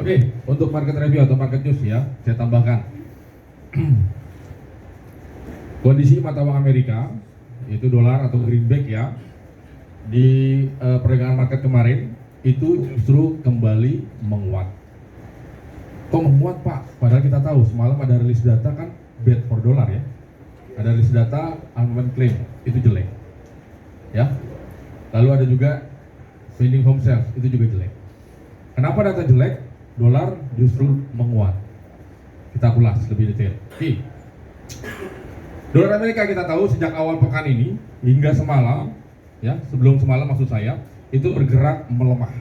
Oke, untuk market review atau market news ya, saya tambahkan kondisi mata uang Amerika, yaitu dolar atau greenback ya, di perdagangan market kemarin itu justru kembali menguat. Kok menguat Pak? Padahal kita tahu semalam ada rilis data kan bad for dollar ya. Ada rilis data unemployment claim itu jelek. Ya. Lalu ada juga pending home sales itu juga jelek. Kenapa data jelek? Dolar justru menguat. Kita ulas lebih detail. Oke. Dolar Amerika kita tahu sejak awal pekan ini hingga semalam, ya sebelum semalam maksud saya, itu bergerak melemah.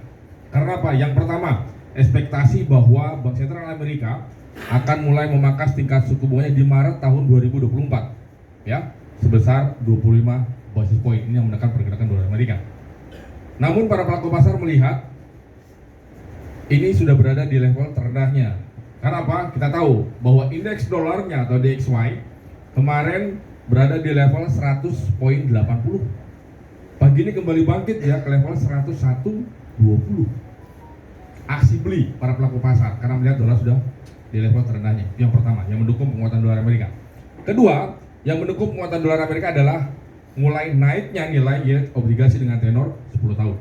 Karena apa? Yang pertama, ekspektasi bahwa Bank Sentral Amerika akan mulai memangkas tingkat suku bunganya di Maret tahun 2024, ya sebesar 25 basis point. Ini yang menekan pergerakan dolar Amerika. Namun para pelaku pasar melihat ini sudah berada di level terendahnya. Karena apa? Kita tahu bahwa indeks dolarnya atau DXY kemarin berada di level 100.80. Pagi ini kembali bangkit ya ke level 101.20. Aksi beli para pelaku pasar karena melihat dolar sudah di level terendahnya. Itu yang pertama, yang mendukung penguatan dolar Amerika. Kedua, yang mendukung penguatan dolar Amerika adalah mulai naiknya nilai yield obligasi dengan tenor 10 tahun.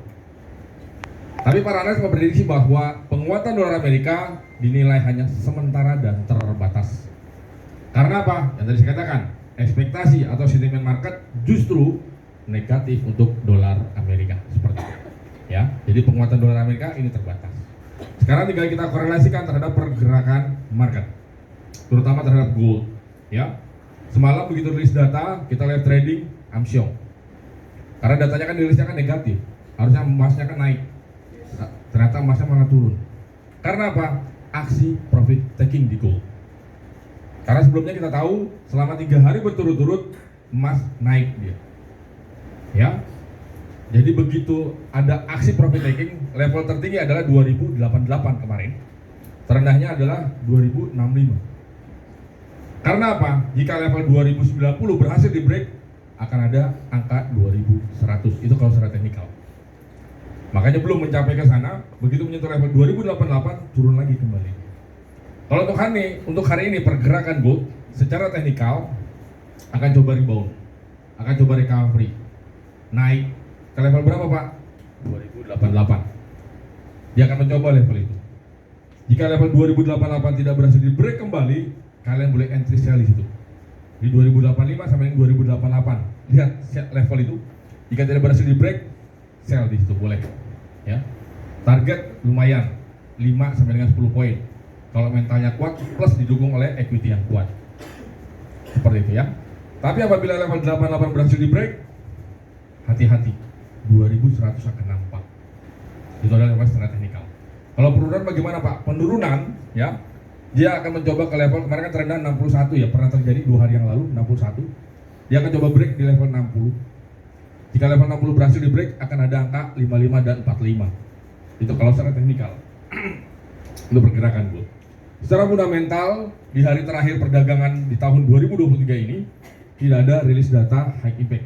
Tapi para analis memprediksi bahwa penguatan dolar Amerika dinilai hanya sementara dan terbatas. Karena apa? Yang tadi saya katakan, ekspektasi atau sentimen market justru negatif untuk dolar Amerika seperti itu. Ya, jadi penguatan dolar Amerika ini terbatas. Sekarang tinggal kita korelasikan terhadap pergerakan market, terutama terhadap gold. Ya, semalam begitu rilis data, kita live trading amsyong. Karena datanya kan rilisnya kan negatif, harusnya emasnya kan naik. Ternyata emasnya malah turun. Karena apa? Aksi profit taking di gold. Karena sebelumnya kita tahu selama 3 hari berturut-turut emas naik dia. Ya. Jadi begitu ada aksi profit taking, level tertinggi adalah 2088 kemarin. Terendahnya adalah 2065. Karena apa? Jika level 2090 berhasil di break, akan ada angka 2100. Itu kalau secara teknikal. Makanya belum mencapai ke sana, begitu menyentuh level 2088 turun lagi kembali. Kalau untuk hari ini pergerakan gold secara teknikal akan coba rebound, akan coba recovery, naik ke level berapa Pak? 2088. Dia akan mencoba level itu. Jika level 2088 tidak berhasil di break kembali, kalian boleh entry sell di situ. Di 2085 sampai 2088. Lihat level itu. Jika tidak berhasil di break, sell di situ boleh. Ya. Target lumayan 5 sampai dengan 10 poin. Kalau mentalnya kuat plus didukung oleh equity yang kuat. Seperti itu ya. Tapi apabila level 88 berhasil di break, hati-hati. 2100 akan nampak. Itu adalah level secara teknikal. Kalau penurunan bagaimana Pak? Penurunan ya. Dia akan mencoba ke level kemarin kan terendah 61 ya, pernah terjadi 2 hari yang lalu 61. Dia akan coba break di level 60. Jika level 60 berhasil di break, akan ada angka 55 dan 45. Itu kalau secara teknikal. Untuk pergerakan gold. Secara fundamental, di hari terakhir perdagangan di tahun 2023 ini tidak ada rilis data high impact.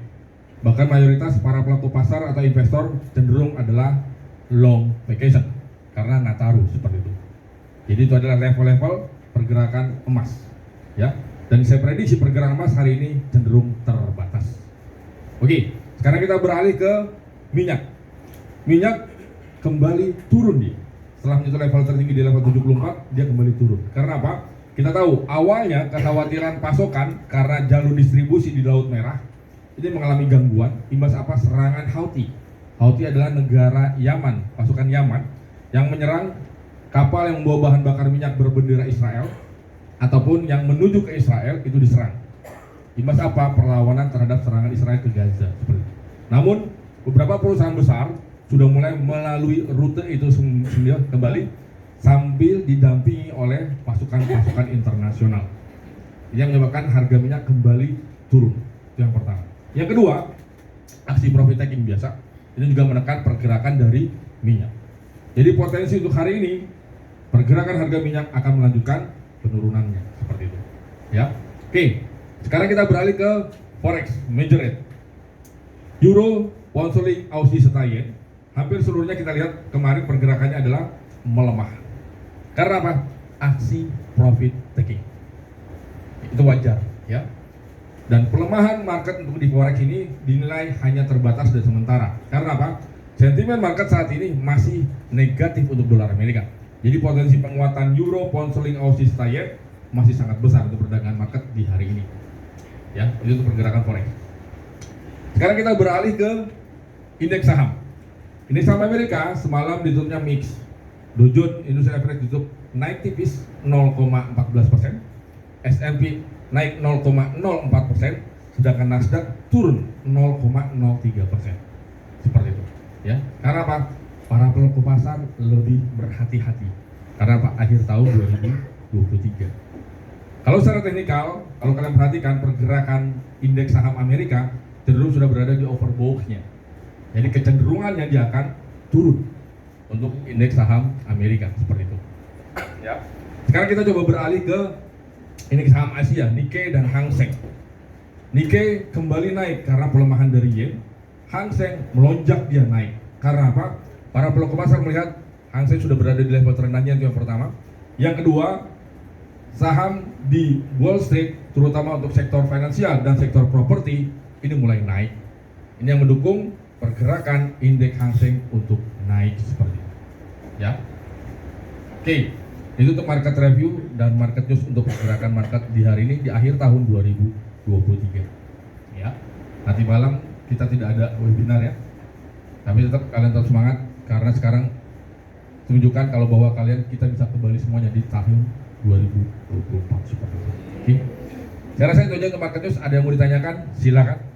Bahkan mayoritas para pelaku pasar atau investor cenderung adalah long vacation karena Nataru seperti itu. Jadi itu adalah level-level pergerakan emas, ya. Dan saya prediksi pergerakan emas hari ini cenderung terbatas. Oke, sekarang kita beralih ke minyak. Minyak kembali turun dia. Setelah menyentuh level tertinggi di level 74, dia kembali turun. Karena apa? Kita tahu awalnya kekhawatiran pasokan karena jalur distribusi di Laut Merah ini mengalami gangguan. Imbas apa? Serangan Houthi. Houthi adalah negara Yaman, pasukan Yaman yang menyerang kapal yang membawa bahan bakar minyak berbendera Israel ataupun yang menuju ke Israel itu diserang. Imbas apa? Perlawanan terhadap serangan Israel ke Gaza. Seperti itu. Namun beberapa perusahaan besar sudah mulai melalui rute itu kembali sambil didampingi oleh pasukan-pasukan internasional. Ini yang menyebabkan harga minyak kembali turun. Itu yang pertama. Yang kedua, aksi profit taking biasa. Ini juga menekan pergerakan dari minyak. Jadi potensi untuk hari ini pergerakan harga minyak akan melanjutkan penurunannya seperti itu. Ya. Oke. Sekarang kita beralih ke forex major rate. Euro, pound sterling, Aussie serta yen. Hampir seluruhnya kita lihat kemarin pergerakannya adalah melemah. Karena apa? Aksi profit taking. Itu wajar, ya. Dan pelemahan market untuk di forex ini dinilai hanya terbatas dan sementara. Karena apa? Sentimen market saat ini masih negatif untuk dolar Amerika. Jadi potensi penguatan euro, pound sterling, Aussie yen masih sangat besar untuk perdagangan market di hari ini. Ya, itu untuk pergerakan forex. Sekarang kita beralih ke indeks saham. Indeks saham Amerika semalam ditutupnya mix. Dow Jones Industrial Average ditutup naik tipis 0,14%, S&P naik 0,04%, sedangkan Nasdaq turun 0,03%. Seperti itu, ya. Karena apa? Para pelaku pasar lebih berhati-hati. Karena apa? Akhir tahun 2023. Kalau secara teknikal, kalau kalian perhatikan pergerakan indeks saham Amerika cenderung sudah berada di overbought-nya. Jadi kecenderungannya dia akan turun untuk indeks saham Amerika seperti itu. Ya. Sekarang kita coba beralih ke indeks saham Asia, Nikkei dan Hang Seng. Nikkei kembali naik karena pelemahan dari yen. Hang Seng melonjak dia naik. Karena apa? Para pelaku pasar melihat Hang Seng sudah berada di level terendahnya, itu yang pertama. Yang kedua, saham di Wall Street terutama untuk sektor finansial dan sektor properti ini mulai naik. Ini yang mendukung pergerakan indeks Hang Seng untuk naik seperti itu. Ya. Oke, itu untuk market review dan market news untuk pergerakan market di hari ini di akhir tahun 2023. Ya. Nanti malam kita tidak ada webinar ya. Tapi tetap kalian tetap semangat karena sekarang tunjukkan kalau bahwa kalian kita bisa kembali semuanya di tahun 2024 seperti itu. Oke. Saya rasa itu aja untuk market news. Ada yang mau ditanyakan? Silakan.